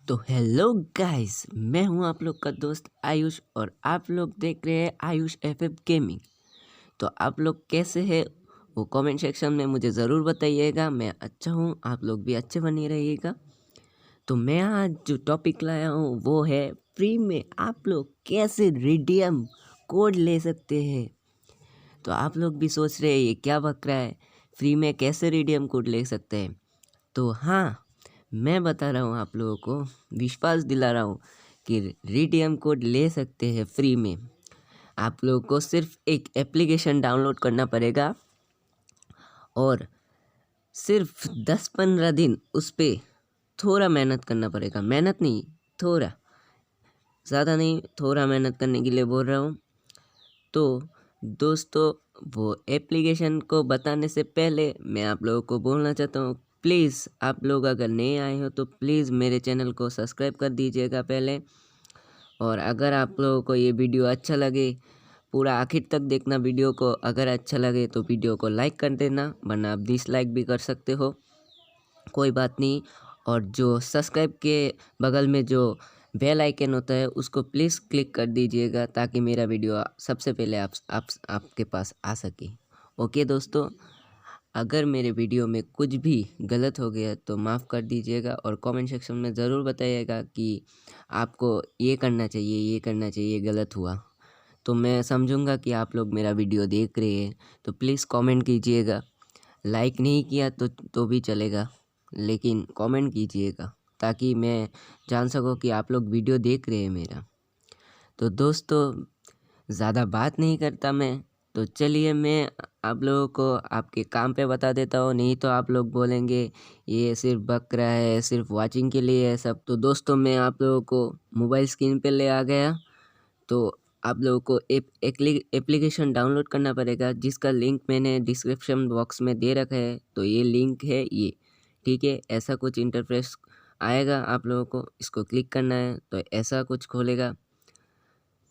तो hello guys, मैं हूं आप लोग का दोस्त आयुष और आप लोग देख रहे हैं आयुष एफएफ गेमिंग। तो आप लोग कैसे हैं वो कमेंट सेक्शन में मुझे ज़रूर बताइएगा। मैं अच्छा हूं, आप लोग भी अच्छे बने रहिएगा। तो मैं आज जो टॉपिक लाया हूं वो है फ्री में आप लोग कैसे रिडीम कोड ले सकते हैं। तो आप लोग भी सोच रहे हैं ये क्या बक रहा है, फ्री में कैसे रिडीम कोड ले सकते हैं। तो हाँ, मैं बता रहा हूँ आप लोगों को, विश्वास दिला रहा हूँ कि रिडीम कोड ले सकते हैं फ्री में। आप लोगों को सिर्फ एक एप्लीकेशन डाउनलोड करना पड़ेगा और सिर्फ 10-15 दिन उस पर थोड़ा मेहनत करना पड़ेगा। मेहनत नहीं, थोड़ा, ज़्यादा नहीं, थोड़ा मेहनत करने के लिए बोल रहा हूँ। तो दोस्तों, वो एप्लीकेशन को बताने से पहले मैं आप लोगों को बोलना चाहता हूँ, प्लीज़ आप लोग अगर नए आए हो तो प्लीज़ मेरे चैनल को सब्सक्राइब कर दीजिएगा पहले। और अगर आप लोगों को ये वीडियो अच्छा लगे, पूरा आखिर तक देखना वीडियो को। अगर अच्छा लगे तो वीडियो को लाइक कर देना, वरना आप डिसलाइक भी कर सकते हो, कोई बात नहीं। और जो सब्सक्राइब के बगल में जो बेल आइकन होता है उसको प्लीज़ क्लिक कर दीजिएगा ताकि मेरा वीडियो सबसे पहले आपके पास आ सके। ओके दोस्तों, अगर मेरे वीडियो में कुछ भी गलत हो गया तो माफ़ कर दीजिएगा और कमेंट सेक्शन में ज़रूर बताइएगा कि आपको ये करना चाहिए, ये करना चाहिए, ये गलत हुआ। तो मैं समझूंगा कि आप लोग मेरा वीडियो देख रहे हैं। तो प्लीज़ कमेंट कीजिएगा। लाइक नहीं किया तो भी चलेगा, लेकिन कमेंट कीजिएगा ताकि मैं जान सकूं कि आप लोग वीडियो देख रहे हैं मेरा। तो दोस्तों, ज़्यादा बात नहीं करता मैं, तो चलिए मैं आप लोगों को आपके काम पे बता देता हूँ। नहीं तो आप लोग बोलेंगे ये सिर्फ बक रहा है, सिर्फ वाचिंग के लिए है सब। तो दोस्तों, मैं आप लोगों को मोबाइल स्क्रीन पे ले आ गया। तो आप लोगों को एप्लीकेशन डाउनलोड करना पड़ेगा जिसका लिंक मैंने डिस्क्रिप्शन बॉक्स में दे रखा है। तो ये लिंक है ये, ठीक है। ऐसा कुछ इंटरफेस आएगा, आप लोगों को इसको क्लिक करना है तो ऐसा कुछ खोलेगा।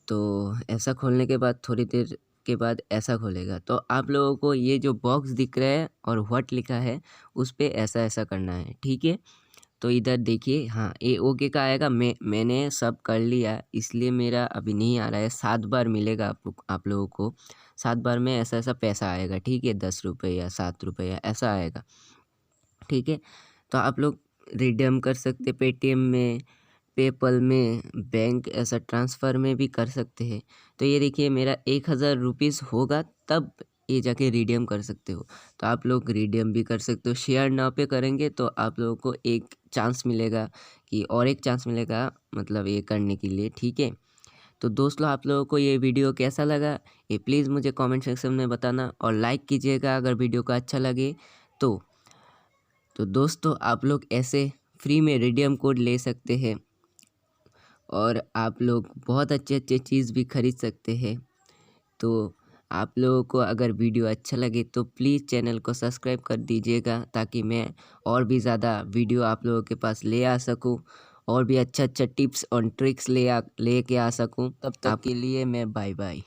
तो ऐसा खोलने के बाद थोड़ी देर के बाद ऐसा खोलेगा। तो आप लोगों को ये जो बॉक्स दिख रहा है और व्हाट लिखा है उस पे ऐसा ऐसा करना है, ठीक है। तो इधर देखिए, हाँ, ये ओके का आएगा। मैंने सब कर लिया, इसलिए मेरा अभी नहीं आ रहा है। 7 बार मिलेगा आप लोगों को। 7 बार में ऐसा ऐसा पैसा आएगा, ठीक है। 10 रुपये या 7 रुपये या ऐसा आएगा, ठीक है। तो आप लोग रिडीम कर सकते, पेटीएम में, पेपल में, बैंक ऐसा ट्रांसफ़र में भी कर सकते हैं। तो ये देखिए, मेरा 1000 रुपीज़ होगा तब ये जाके रिडीम कर सकते हो। तो आप लोग रिडीम भी कर सकते हो। शेयर नाउ पे करेंगे तो आप लोगों को एक चांस मिलेगा, कि और एक चांस मिलेगा, मतलब ये करने के लिए, ठीक है। तो दोस्तों, आप लोगों को ये वीडियो कैसा लगा ये प्लीज़ मुझे कमेंट सेक्शन में बताना और लाइक कीजिएगा अगर वीडियो को अच्छा लगे तो। दोस्तों, आप लोग ऐसे फ्री में रिडीम कोड ले सकते हैं और आप लोग बहुत अच्छे चीज़ भी खरीद सकते हैं। तो आप लोगों को अगर वीडियो अच्छा लगे तो प्लीज़ चैनल को सब्सक्राइब कर दीजिएगा ताकि मैं और भी ज़्यादा वीडियो आप लोगों के पास ले आ सकूं और भी अच्छा टिप्स और ट्रिक्स लेके आ सकूं। तब तक के लिए मैं बाय बाय।